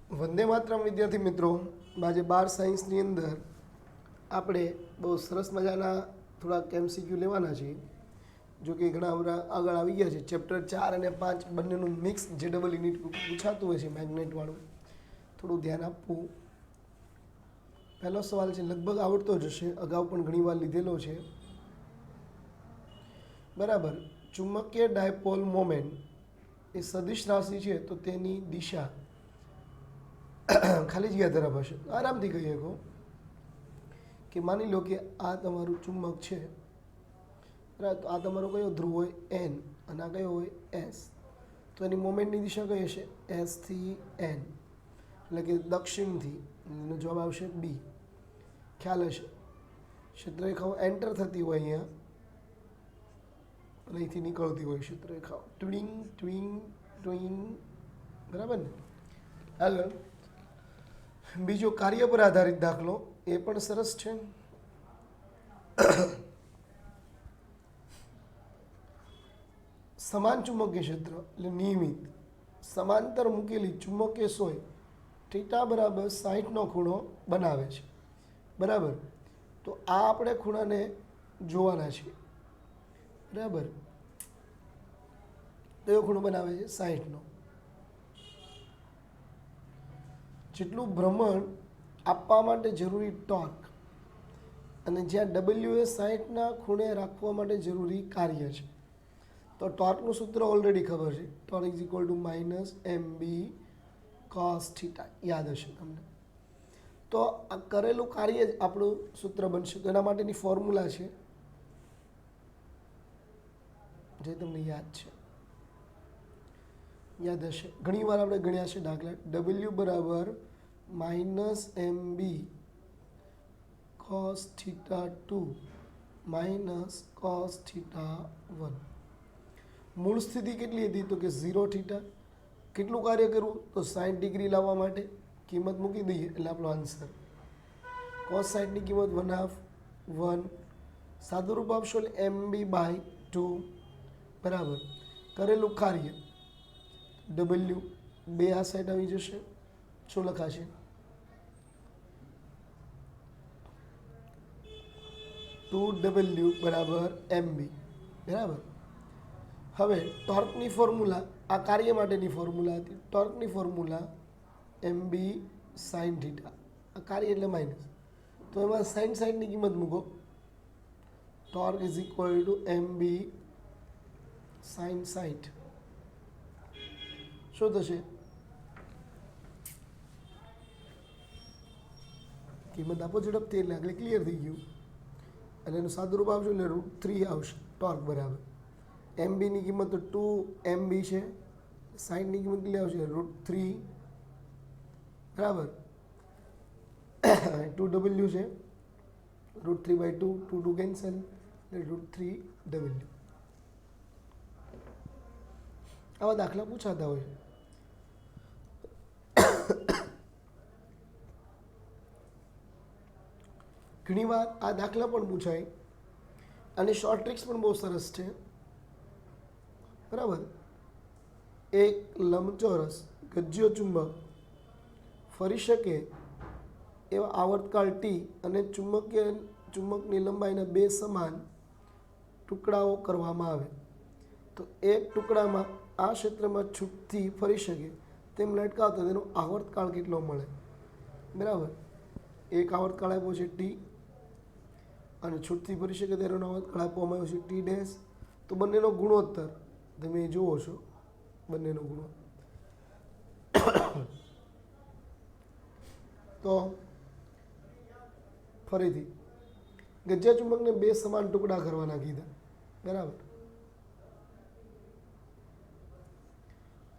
વંદે માતરમ વિદ્યાર્થી મિત્રો, આજે 12 સાયન્સની અંદર આપણે બહુ સરસ મજાના થોડાક MCQ લેવાના છીએ. જો કે ઘણા બધા આગળ આવી ગયા છે. ચેપ્ટર 4 અને 5 બંનેનું મિક્સ જે ડબલ યુનિટ પૂછાતું હોય છે મેગ્નેટવાળું, થોડું ધ્યાન આપવું. પહેલો સવાલ છે, લગભગ આવડતો જ હશે, અગાઉ પણ ઘણી વાર લીધેલો છે. બરાબર. ચુંબકીય ડાયપોલ મોમેન્ટ એ સદિશ રાશિ છે, તો તેની દિશા ખાલી જગ્યા તરફ હશે. આરામથી કહી શકો કે માની લો કે આ તમારું ચુંબક છે, બરાબર. તો આ તમારો કયો ધ્રુવ હોય એન અને આ કયો હોય એસ, તો એની મોમેન્ટની દિશા કઈ હશે? એસ થી એન, એટલે કે દક્ષિણથી. એનો જવાબ આવશે બી. ખ્યાલ હશે. ક્ષેત્રરેખાઓ એન્ટર થતી હોય અહીંયા અને અહીંથી નીકળતી હોય ક્ષેત્રરેખાઓ, ટ્વિંગ ટ્વિંગ ટ્વિંગ, બરાબર ને? આગળ બીજો કાર્ય પર આધારિત દાખલો, એ પણ સરસ છે. સમાન ચુંબકીય ક્ષેત્ર એટલે નિયમિત સમાંતર મૂકેલી ચુંબકીય સોય થીટા બરાબર 60નો ખૂણો બનાવે છે, બરાબર. તો આ આપણે ખૂણાને જોવાના છીએ, બરાબર. કયો ખૂણો બનાવે છે? 60નો. જેટલું ભ્રમણ આપવા માટે જરૂરી ટોર્ક અને જ્યાં ડબલ્યુ એ 60ના ખૂણે રાખવા માટે જરૂરી કાર્ય છે. તો ટોર્કનું સૂત્ર ઓલરેડી ખબર છે, torque is equal to minus mb cos theta, યાદ હશે તમને. તો આ કરેલું કાર્ય જ આપણું સૂત્ર બનશે. તો એના માટેની ફોર્મ્યુલા છે જે તમને યાદ છે, યાદ હશે. ઘણી વાર આપણે ગણ્યા છે દાખલા. ડબલ્યુ બરાબર minus mb cos theta 2 minus cos theta 1. મૂળ સ્થિતિ કેટલી હતી? તો કે 0 થીટા. કેટલું કાર્ય કરવું? તો 60 ડિગ્રી લાવવા માટે કિંમત મૂકી દઈએ એટલે આપણો આન્સર. cos 60ની કિંમત 1/2 1. સાદું રૂપ આપશો એટલે mb/2, બરાબર. કરેલું કાર્ય ડબલ્યુ, બે આ સાઈડ આવી જશે. શું લખાશે? $2W બરાબર mb, બરાબર. હવે ટોર્કની ફોર્મ્યુલા, આ કાર્ય માટેની ફોર્મ્યુલા હતી. ટોર્કની ફોર્મ્યુલા mb sin થીટા, આ કાર્ય એટલે માઇનસ. તો એમાં sin 60ની કિંમત મૂકો. Torque is equal to mb sin 60. શું થશે? કિંમત આપો ઝડપથી એટલે આગળ ક્લિયર થઈ ગયું. અને એનું સાદુરૂપ આવશે એટલે √3 આવશે ટોર્ક બરાબર. mb ની કિંમત તો 2mb છે, 60ની કિંમત કેટલી આવશે? √3, બરાબર. 2w છે, √3/2, 2 કેન્સલ એટલે √3w. આવા દાખલા પૂછાતા હોય. ઘણીવાર આ દાખલા પણ પૂછાય અને શોર્ટ ટ્રિક્સ પણ બહુ સરસ છે, બરાબર. એક લંબચોરસ ગજ્યો ચુંબક ફરી શકે એવા આવર્તકાળ t અને ચુંબકની લંબાઈના બે સમાન ટુકડાઓ કરવામાં આવે તો એક ટુકડામાં આ ક્ષેત્રમાં છૂટથી ફરી શકે તેમ લટકાવતા તેનો આવર્તકાળ કેટલો મળે? બરાબર. એક આવર્તકાળ આપ્યો છે t અને છૂટથી ફરી શકે તેનો આવર્તકાળ આપવામાં આવ્યો છે t ડેશ. તો બંનેનો ગુણોત્તર તમે જુઓ છો, બંનેનો ગુણોત્તર. તો ફરીથી ગજ્જા ચુંબકને બે સમાન ટુકડા કરવાના કીધા, બરાબર.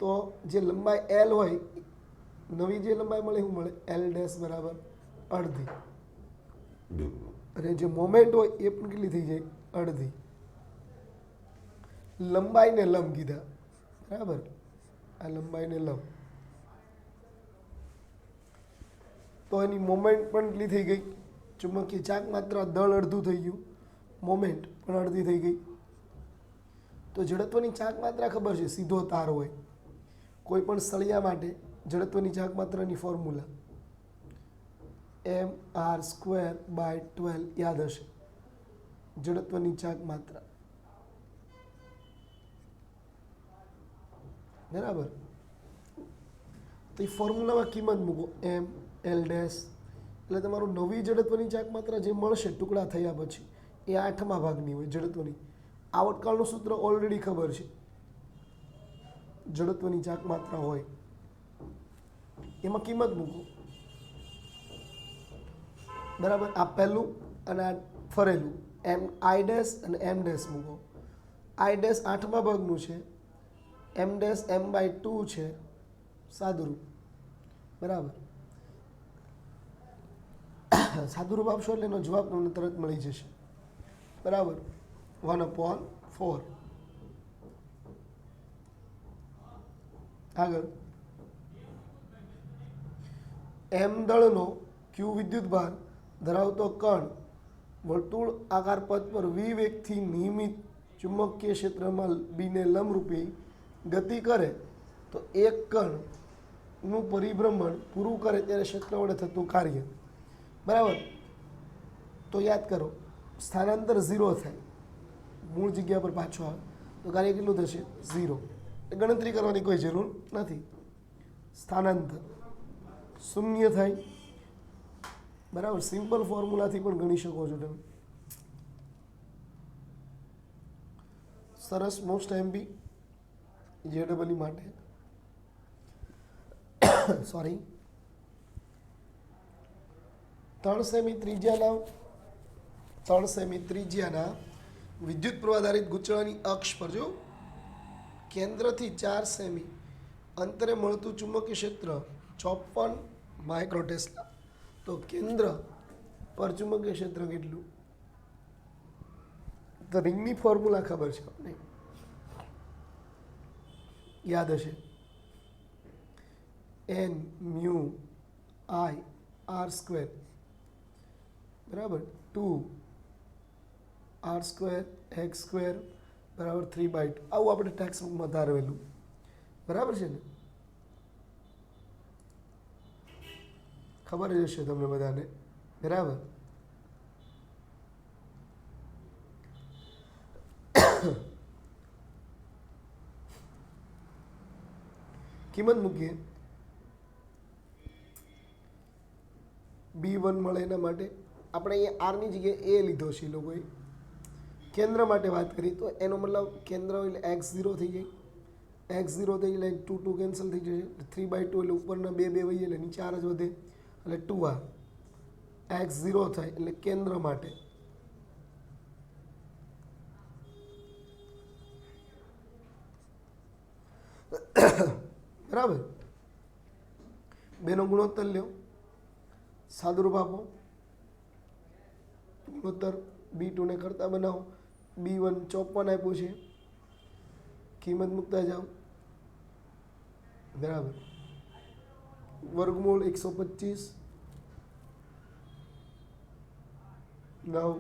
તો જે લંબાઈ L હોય, નવી જે લંબાઈ મળે શું મળે? L ડેશ બરાબર અડધી. અને જે મોમેન્ટ હોય એ પણ કેટલી થઈ જાય? અડધી. લંબાઈને લંબ કીધા, બરાબર. આ લંબાઈને લંબ, તો એની મોમેન્ટ પણ કેટલી થઈ ગઈ? ચુંબકીય ચાક માત્ર દળ અડધું થઈ ગયું, મોમેન્ટ પણ અડધી થઈ ગઈ. તો જડત્વની ચાક માત્રા ખબર છે, સીધો તાર હોય. કોઈ પણ સળિયા માટે જડત્વની ચાક માત્રાની ફોર્મ્યુલા mr²/12 યાદ હશે, જડત્વની ચાક માત્રા, બરાબર. તો એ ફોર્મ્યુલામાં કિંમત મૂકો એમ એલ ડેશ, એટલે તમારું નવી જડત્વની ચાક માત્રા જે મળશે ટુકડા થયા પછી એ 8મા ભાગની હોય જડત્વની. આવર્તકાળનું સૂત્ર ઓલરેડી ખબર છે, જડત્વની ચાક માત્રા હોય એમાં કિંમત મૂકો, બરાબર. આ પહેલું અને આ ફરેલું એમ આઈ ડેશ અને એમ ડેશ મૂકો. આઈ ડેશ 8મા ભાગનું છે, એમ ડેશ m/2 છે, સાદુરૂપ, બરાબર. સાદુરૂપ આપશો એટલે એનો જવાબ તમને તરત મળી જશે, બરાબર. 1/4. આગળ એમ દળનો ક્યુ વિદ્યુતભાર ધરાવતો કણ વર્તુળ આકાર પથ પર v વેગથી નિયમિત ચુંબકીય ક્ષેત્રમાં બીને લંબરૂપી ગતિ કરે તો એક કણનું પરિભ્રમણ પૂરું કરે ત્યારે ક્ષેત્ર વડે થતું કાર્ય, બરાબર. તો યાદ કરો, સ્થાનાંતર 0 થાય, મૂળ જગ્યા પર પાછો આવે તો કાર્ય કેટલું થશે? 0. ગણતરી કરવાની કોઈ જરૂર નથી. સ્થાનાંતર 0 થાય, બરાબર. સિમ્પલ ફોર્મ્યુલાથી પણ ગણી શકો છો તમે. સરસ. મોસ્ટ એમપી જેડબલઈ માટે સોરી 3 સેમી ત્રિજ્યાના વિદ્યુત પ્રવાહ આધારિત ગૂંચળાની અક્ષ પર જો કેન્દ્રથી 4 સેમી અંતરે મળતું ચુંબકીય ક્ષેત્ર 54 માઇક્રોટેસ્લા. તો કેન્દ્ર પર ચુંબકીય ક્ષેત્ર કેટલું? તો રિંગની ફોર્મ્યુલા ખબર છે આપણે, યાદ હશે, n μ I r², બરાબર, 2 r² x² બરાબર 3/2. આવું આપણે ટેક્સ્ટ બુકમાં ધારેલું, બરાબર છે ને? ખબર જ હશે તમને બધાને, બરાબર. કિંમત મૂકીએ. B1 મળે એના માટે આપણે અહીંયા આરની જગ્યાએ એ લીધો છે એ લોકોએ. કેન્દ્ર માટે વાત કરી તો એનો મતલબ કેન્દ્ર એટલે x0 થઈ જાય, x0 થઈ એટલે 2 2 કેન્સલ થઈ જશે, 3/2 એટલે ઉપરના 2 2 વહીએ એટલે નીચે r જ વધે એટલે 2r. x0 થાય એટલે કેન્દ્ર માટે, બરાબર. બેનો ગુણોત્તર લ્યો, સાદુરૂપ આપો, ગુણોત્તર B2 ને કરતા બનાવો. B1 54 આપ્યું છે, કિંમત મૂકતા જાઓ, બરાબર. વર્ગમૂળ 125 9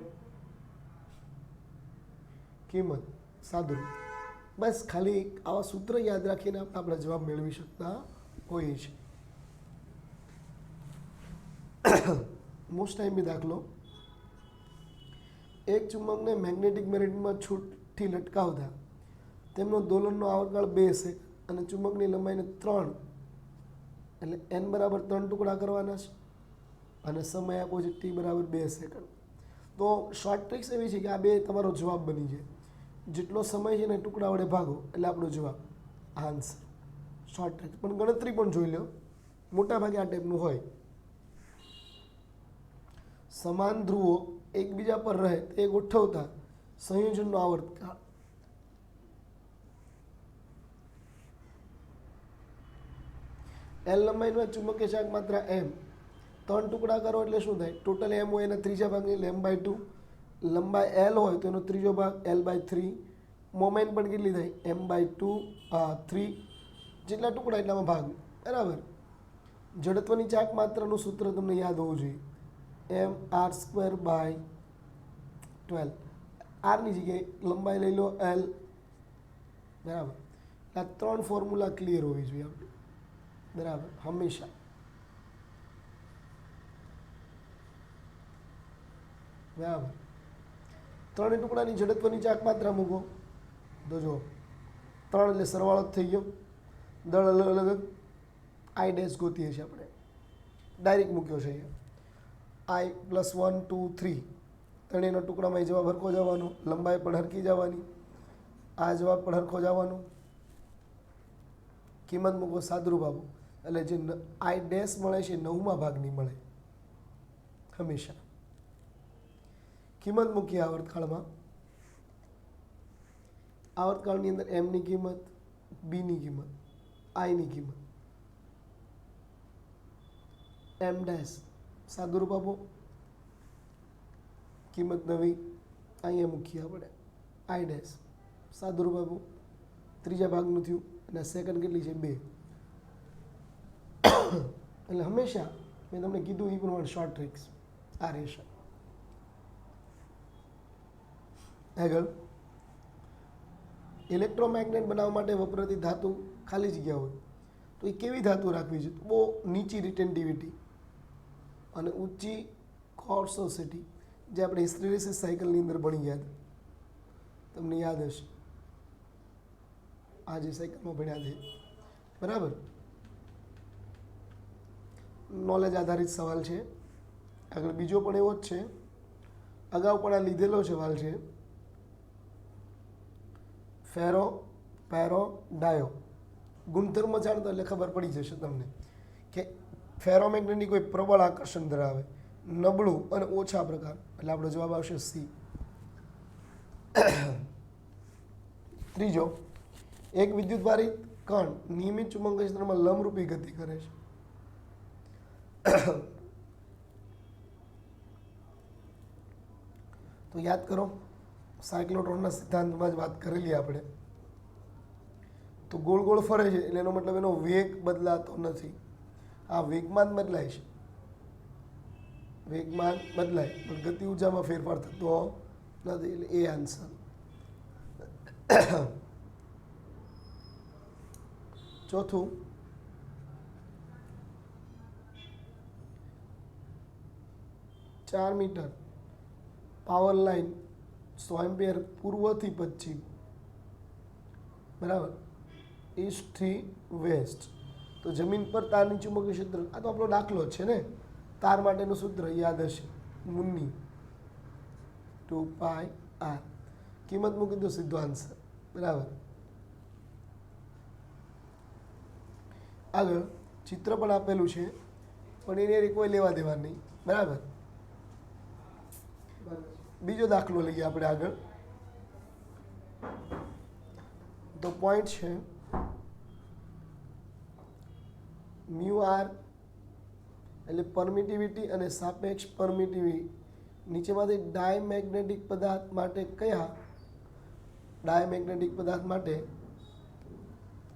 કિંમત સાદુરૂપ. બસ ખાલી આવા સૂત્ર યાદ રાખીને આપણે જવાબ મેળવી શકતા હોઈએ છીએ. મોસ્ટ ટાઈમ બી દાખલો, એક ચુંબકને મેગ્નેટિક મેગ્નેટમાં છૂટથી લટકાવતા તેમનો દોલનનો આવર્તકાળ 2 સેકન્ડ અને ચુંબકની લંબાઈને 3 એટલે n બરાબર 3 ટુકડા કરવાના છે અને સમય આપો છે t બરાબર 2 સેકન્ડ. તો શોર્ટ ટ્રિક્સ એવી છે કે આ બે તમારો જવાબ બની જાય. જેટલો સમય છે ને ટુકડા વડે ભાગો એટલે આપણો જવાબ, આન્સર. શોર્ટ ટ્રિક્સ પણ ગણતરી પણ જોઈ લો, મોટાભાગે આ ટાઈપનું હોય. સમાન ધ્રુવો એકબીજા પર રહે તે ગોઠવતા સંયોજનનો આવર્તકાળ. એલ લંબાઈમાં ચુંબકીય ચાક માત્રા m 3 ટુકડા કરો એટલે શું થાય? ટોટલ m હોય એના ત્રીજા ભાગની એટલે m/2. લંબાઈ l હોય તો એનો ત્રીજો ભાગ l/3. મોમેન્ટ પણ કેટલી થાય? m/2 3. જેટલા ટુકડા એટલામાં ભાગ, બરાબર. જડત્વની ચાક માત્રાનું સૂત્ર તમને યાદ હોવું જોઈએ, mr²/12. આરની જગ્યાએ લંબાઈ લઈ લો l, બરાબર. આ 3 ફોર્મ્યુલા ક્લિયર હોવી જોઈએ આપણે. બરાબર, હંમેશા. બરાબર. ત્રણેય ટુકડાની જડત્વની ચાક માત્રા મૂકો તો જો 3 એટલે સરવાળો જ થઈ ગયો. દળ અલગ અલગ આઈ ડેશ ગોતીએ છીએ આપણે, ડાયરેક્ટ મૂક્યો છે અહીંયા. આઈ +1 2 3 ત્રણેયના ટુકડામાં એ જવાબ હરખો જવાનો, લંબાઈ પણ હરખી જવાની, આ જવાબ પણ હરખો જવાનો. કિંમત મૂકો, સાદરૂપ આપો, એટલે જે આઈ ડેશ મળે છે 9મા ભાગની મળે હંમેશા. કિંમત મૂકીએ આવર્તકાળમાં. આવર્તકાળની અંદર એમની કિંમત, બીની કિંમત, આઈની કિંમત, એમ ડેશ સાદુરૂપ આપો. કિંમત નવી અહીંયા મૂકીએ આપણે, આઈ ડેશ સાદુરૂપ આપો. ત્રીજા ભાગનું થયું અને સેકન્ડ કેટલી છે 2. એટલે હંમેશા મેં તમને કીધું એ પ્રમાણે શોર્ટ ટ્રિક્સ આ રહેશે. આગળ, ઇલેક્ટ્રોમેગ્નેટ બનાવવા માટે વપરાતી ધાતુ ખાલી જગ્યા હોય તો એ કેવી ધાતુ રાખવી છે? બહુ નીચી રિટેન્ટિવિટી અને ઊંચી કોર્સોસિટી, જે આપણે હિસ્ટેરેસિસ સાયકલની અંદર ભણી ગયા હતા, તમને યાદ હશે, આ જે સાયકલમાં ભણ્યા છે. બરાબર, નોલેજ આધારિત સવાલ છે. આગળ બીજો પણ એવો જ છે, અગાઉ પણ આ લીધેલો સવાલ છે. ફેરો, પેરો, ડાયો ગુણધર્મ જાણતો એટલે ખબર પડી જશે તમને કે ફેરોમેગ્નેટની કોઈ પ્રબળ આકર્ષણ ધરાવે, નબળું અને ઓછા પ્રકાર, એટલે આપણો જવાબ આવશે સી. ત્રીજો, એક વિદ્યુતભારિત કણ નિયમિત ચુંબકીય ક્ષેત્રમાં લંબરૂપી ગતિ કરે છે. તો યાદ કરો, સાયક્લોટ્રોનના સિદ્ધાંતમાં જ વાત કરેલી આપણે. તો ગોળ ગોળ ફરે છે એટલે એનો મતલબ એનો વેગ બદલાતો નથી. આ વેગમાન બદલાય છે, વેગમાન બદલાય પણ ગતિ ઊર્જામાં ફેરફાર થતો નથી, એટલે એ આન્સર. ચોથું, ચાર મીટર પાવર લાઈન 100 એમ્પિયર પૂર્વથી પશ્ચિમ, બરાબર, ઈસ્ટથી વેસ્ટ. તો જમીન પર તારની ચુંબકીય ક્ષેત્ર, આ તો આપણો દાખલો જ છે ને. તાર માટેનું સૂત્ર યાદ હશે, મુન્ની 2πr. કિંમત મૂકી દો, સીધો આન્સર. બરાબર. આગળ ચિત્ર પણ આપેલું છે પણ એને કોઈ લેવા દેવા નહીં. બરાબર. બીજો દાખલો લઈએ આપણે આગળ. તો પોઈન્ટ છે મ્યુ આર એટલે પરમિટિવિટી અને સાપેક્ષ પરમિટિવિટી. નીચેમાંથી ડાયમેગ્નેટિક પદાર્થ માટે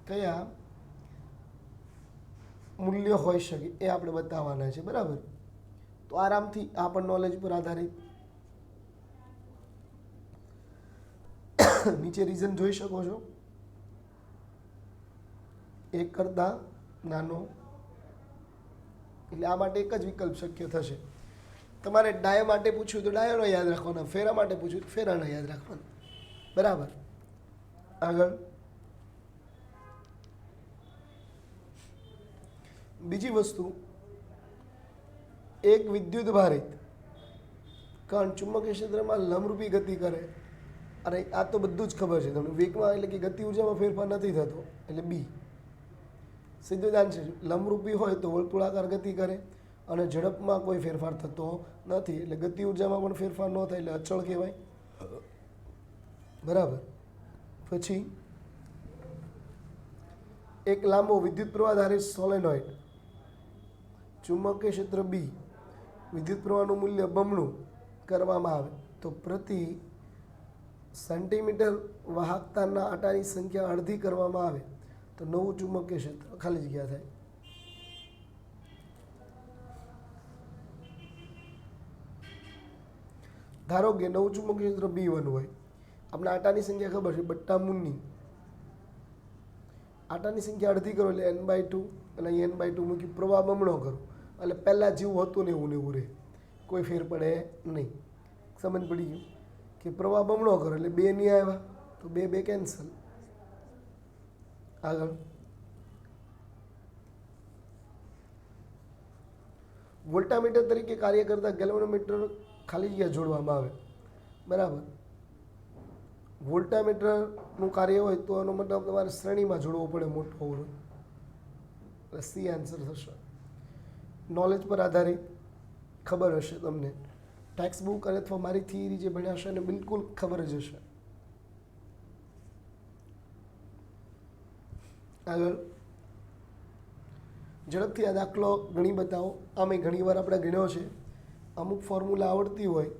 કયા મૂલ્ય હોઈ શકે એ આપણે બતાવવાના છે. બરાબર. તો આરામથી આ પણ નોલેજ પર આધારિત. નીચે રીઝન જોઈ શકો છો, 1 કરતાં નાનો, એટલે આ માટે એક જ વિકલ્પ શક્ય થશે. તમારે ડાય માટે પૂછ્યું તો ડાયનો યાદ રાખવાના, ફેરા માટે પૂછ્યું તો ફેરાનો યાદ રાખવાના. બરાબર. આગળ બીજી વસ્તુ, એક વિદ્યુત ભારિત કણ ચુંબકીય ક્ષેત્રમાં લંબરૂપી ગતિ કરે. અરે આ તો બધું જ ખબર છે તમને. વેગમાં એટલે કે ગતિ ઉર્જામાં ફેરફાર નથી થતો, એટલે બી સીધું જ આન્સર. લંબરૂપી હોય તો વર્તુળાકાર ગતિ કરે અને ઝડપમાં કોઈ ફેરફાર થતો નથી, એટલે ગતિ ઉર્જામાં પણ ફેરફાર ન થાય, એટલે અચળ કહેવાય. બરાબર. પછી એક લાંબો વિદ્યુત પ્રવાહ ધારિત સોલેનોઇડ, ચુંબકીય ક્ષેત્ર બી, વિદ્યુત પ્રવાહનું મૂલ્ય બમણું કરવામાં આવે તો પ્રતિ સેન્ટીમીટર વાહકતાના આટાની સંખ્યા અડધી કરવામાં આવે તો નવું ચુંબકીય ક્ષેત્ર ખાલી જગ્યા થાય. ધારો કે નવું ચુંબકીય ક્ષેત્ર B1 હોય, આપણે આટાની સંખ્યા ખબર છે, બટ્ટા મુન્ની આટાની સંખ્યા અડધી કરો એટલે n/2 અને અહીં n/2 મૂકી પ્રવાહ બમણો કરો એટલે પહેલાં જેવું હતું ને એવું ને એવું રહે, કોઈ ફેર પડે નહીં. સમજ પડી ગયું કે પ્રવાહ બમણો કરો એટલે 2 નહીં આવ્યા તો 2 2 કેન્સલ. આગળ વોલ્ટામીટર તરીકે કાર્ય કરતા ગેલ્વેનોમીટર ખાલી જગ્યા જોડવામાં આવે. બરાબર, વોલ્ટામીટરનું કાર્ય હોય તો એનો મતલબ તમારે શ્રેણીમાં જોડવો પડે મોટો અવરોધ. એટલે સી આન્સર થશે. નોલેજ પર આધારિત ખબર હશે તમને, ટેક્સ્ટ બુક અને અથવા મારી થિયરી જે ભણ્યા હશે એને બિલકુલ ખબર જ હશે. આગળ ઝડપથી આ દાખલો ગણી બતાવો. આમે ઘણીવાર આપણે ગણ્યો છે. અમુક ફોર્મ્યુલા આવડતી હોય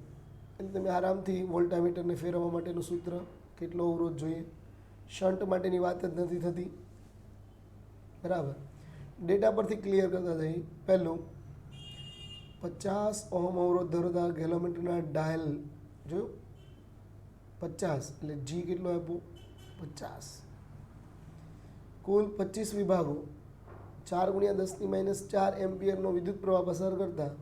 એટલે તમે આરામથી વોલ્ટામીટરને ફેરવવા માટેનું સૂત્ર, કેટલો અવરોધ જોઈએ, શન્ટ માટેની વાત જ નથી થતી. બરાબર, ડેટા પરથી ક્લિયર કરતા જઈએ. પહેલું 50 ઓહમ અવરોધ ધરાવતા ગેલોમીટરના ડાયલ જોયું, 50 એટલે જી કેટલો આપ્યો 50. કુલ 25 વિભાગો 4 × 10⁻⁴ એમ્પિયરનો વિદ્યુત પ્રવાહ પસાર કરતા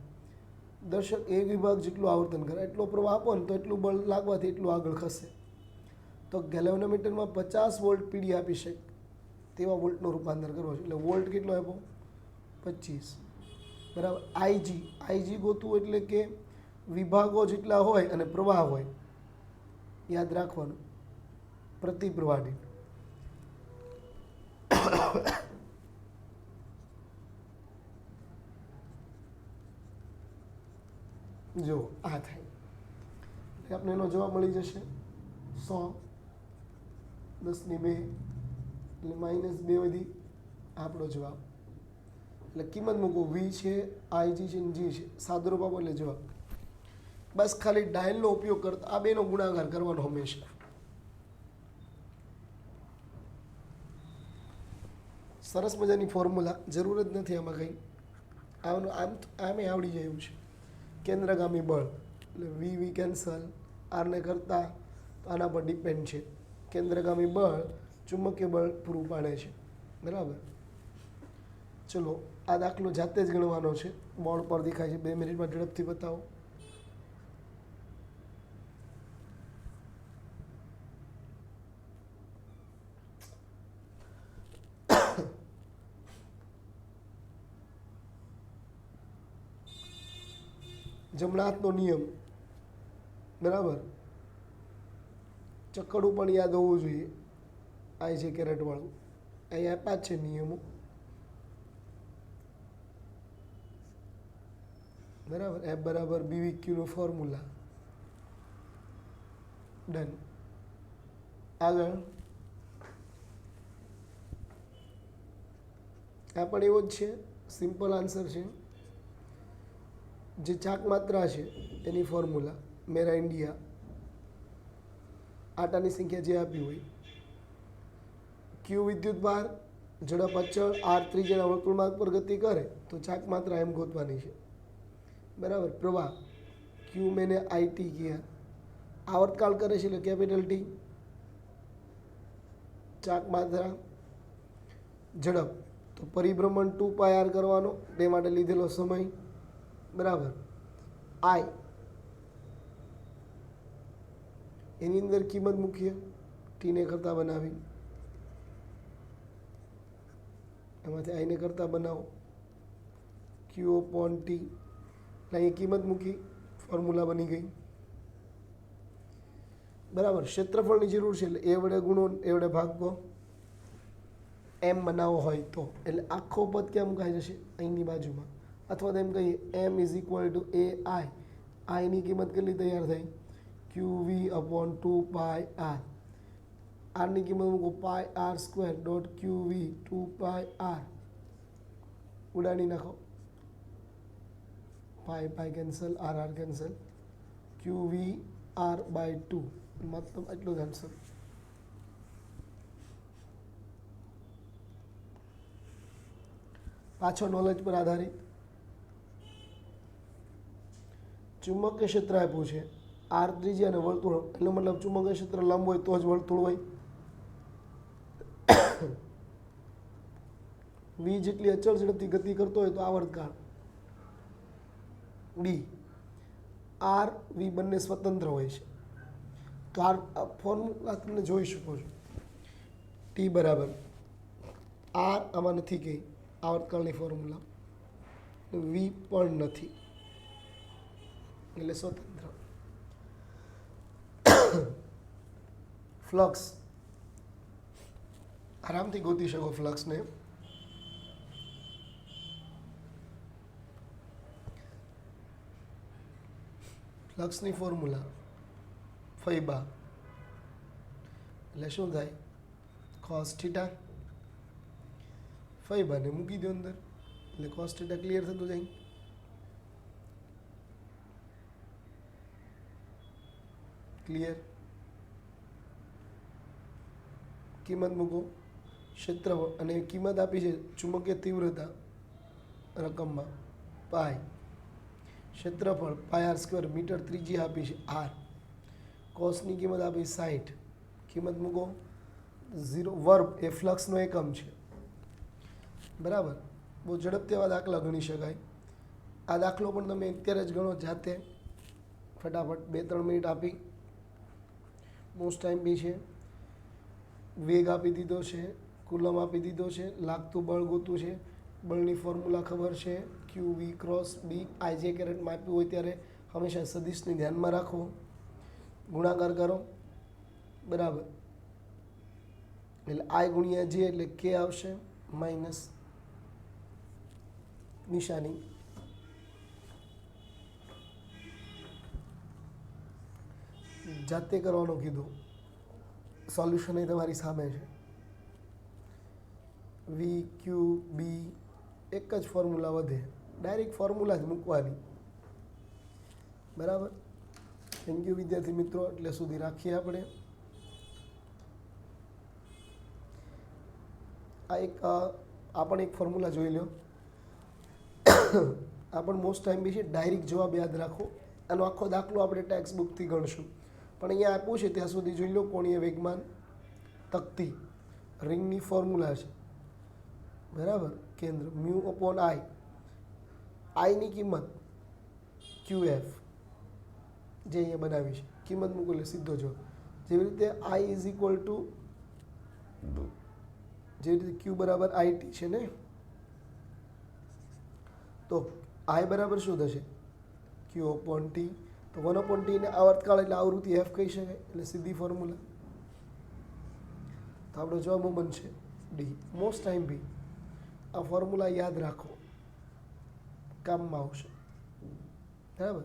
દર્શક એક વિભાગ જેટલું આવર્તન કરે એટલો પ્રવાહ આપો ને તો એટલું બળ લાગવાથી એટલું આગળ ખસે. તો ગેલ્વેનોમીટરમાં 50 વોલ્ટ પીડી આપી શકે તેવા વોલ્ટનું રૂપાંતર કરવું છે. એટલે વોલ્ટ કેટલો આપ્યો 25. બરાબર, આઈજી ગોતવું એટલે કે વિભાગો જેટલા હોય અને પ્રવાહ હોય યાદ રાખવાનું પ્રતિ પ્રવાહ દીઠ. જો આ થાય એટલે આપણે એનો જવાબ મળી જશે 100 10⁻2 એટલે -2 વધી આપણો જવાબ. એટલે કિંમત મૂકો, વી છે, આઈજી છે, જી છે, સાદો રૂપ આપો એટલે જવાબ. બસ ખાલી ડાયલનો ઉપયોગ કરતા આ બેનો ગુણાકાર કરવાનો હંમેશા. સરસ મજાની ફોર્મ્યુલા, જરૂર જ નથી આમાં કંઈ. આમે આવડી જાય એવું છે. કેન્દ્રગામી બળ એટલે વી કેન્સલ, આરને કરતા તો આના પર ડિપેન્ડ છે. કેન્દ્રગામી બળ ચુંબકીય બળ પૂરું પાડે છે. બરાબર, ચલો આ દાખલો જાતે જ ગણવાનો છે. બોર્ડ પર દેખાય છે, 2 મિનિટમાં ઝડપથી બતાવો. જમણા હાથનો નિયમ, બરાબર, ચક્કડું પણ યાદ હોવું જોઈએ. આ છે કેરેટવાળું, અહીંયા 5 છે નિયમો. બરાબર, એફ બરાબર BVQ ફોર્મ્યુલા. ડન. આગળ આ પણ એવો જ છે, સિમ્પલ આન્સર છે. જે ચાક માત્રા છે એની ફોર્મ્યુલા, મેરા ઇન્ડિયા, આટાની સંખ્યા જે આપી હોય, ક્યુ વિદ્યુત ભાર, ઝડપ અચળ, આર ત્રિજ્યાના વર્તુળ માર્ગ પર ગતિ કરે તો ચાક માત્રા એમ ગોતવાની છે. બરાબર, પ્રવાહ ક્યુ મેને આઈટી કિયા, આવર્તકાળ કરે છે એટલે કેપિટલ ટી, ચાક માત્રા, ઝડપ તો પરિભ્રમણ 2πr કરવાનો, તે માટે લીધેલો સમય. બરાબર, આઈ એની અંદર કિંમત મૂકીએ ટીને કરતાં બનાવી, એમાંથી આઈને કરતાં બનાવો Q/T. અહીં કિંમત મૂકી, ફોર્મ્યુલા બની ગઈ. બરાબર, ક્ષેત્રફળની જરૂર છે એટલે એ વડે ગુણો, એ વડે ભાગવો. એમ બનાવવો હોય તો એટલે આખો પદ ક્યાં મુકાઈ જશે, અહીંની બાજુમાં. અથવા તો એમ કહીએ m = AI. આઈની કિંમત કેટલી તૈયાર થઈ, QV/2πr. આરની કિંમત મૂકો πr² .QV 2πr. ઉડાડી નાખો, પાઈ કેન્સલ, આર કેન્સલ, QVR/2 મતલબ એટલું જ આન્સર. પાછો નોલેજ પર આધારિત. ચુંબકીય ક્ષેત્ર આપ્યું છે, આર ત્રિજ્યા અને વર્તુળ, એટલે મતલબ ચુંબકીય ક્ષેત્ર લંબ હોય તો જ વર્તુળ હોય. વી જેટલી અચળ ઝડપથી ગતિ કરતો હોય તો આવર્તકાળ. ડી, આર વી બંને સ્વતંત્ર હોય છે. તો આ ફોર્મ્યુલા તમે જોઈ શકો છો. ટી બરાબર આર આમાં નથી કે આવર્તકાળની ફોર્મ્યુલા, વી પણ નથી, એટલે સ્વતંત્ર. ફ્લક્સ આરામથી ગોતી શકો ફ્લક્સને. ફ્લક્સની ફોર્મ્યુલા ફાઈબા એટલે શું થાય? Cos theta. ફાઈબાને મૂકી દો અંદર એટલે કોસ થીટા ક્લિયર થતું જાય. ક્લિયર. કિંમત મૂકો ક્ષેત્રફળ અને કિંમત આપી છે ચુંબકીય તીવ્રતા રકમમાં પાય, ક્ષેત્રફળ પાય આર સ્ક્વેર, મીટર ત્રિજ્યા આપી છે આર, કોસની કિંમત આપી 60, કિંમત મૂકો 0. વર્બ એ ફ્લક્સનો એકમ છે. બરાબર. બહુ ઝડપથી આવા દાખલા ગણી શકાય. આ દાખલો પણ તમે અત્યારે જ ગણો જાતે ફટાફટ 2-3 મિનિટ આપી. મોસ્ટ ટાઈમ બી છે. વેગ આપી દીધો છે, કુલમ આપી દીધો છે, લાગતું બળ ગોતું છે, બળની ફોર્મ્યુલા ખબર છે, ક્યુ વી ક્રોસ બી આઈ જે કેરેટમાં આપ્યું હોય ત્યારે હંમેશા સદિશને ધ્યાનમાં રાખો, ગુણાકાર કરો. બરાબર. એટલે આઈ ગુણ્યા જે એટલે કે આવશે માઇનસ નિશાની. જાતે કરવાનું કીધું, સોલ્યુશન એ તમારી સામે છે. વી ક્યુ બી એક જ ફોર્મ્યુલા વધે, ડાયરેક્ટ ફોર્મ્યુલા જ મૂકવાની. બરાબર. થેન્ક યુ વિદ્યાર્થી મિત્રો. એટલે સુધી રાખીએ આપણે. આ પણ એક ફોર્મ્યુલા જોઈ લો. આ પણ મોસ્ટ ટાઈમ બી છે. ડાયરેક્ટ જવાબ યાદ રાખો. આનો આખો દાખલો આપણે ટેક્સ્ટ બુકથી ગણશું, પણ અહીંયા આપ્યું છે ત્યાં સુધી જોઈ લો. કોણીય વેગમાન તકતી રિંગની ફોર્મ્યુલા છે. બરાબર. કેન્દ્ર મ્યુ અપોન આઈ, આઈની કિંમત ક્યુ એફ જે અહીંયા બનાવી છે, કિંમત મૂકો એટલે સીધો જવાબ. જેવી રીતે આઈ ઇઝ ઇક્વલ ટુ, જેવી રીતે ક્યુ બરાબર આઈ ટી છે ને, તો આઈ બરાબર શું થશે? ક્યુ અપોન ટી. તો 1 અપોન ટીને આવર્તકાળ એટલે આવૃત્તિ એફ કહી શકાય, એટલે સીધી ફોર્મ્યુલા. તો આપણો જવાબ બનશે ડી. મોસ્ટ ટાઈમ બી આ ફોર્મ્યુલા યાદ રાખો, કામમાં આવશે. બરાબર.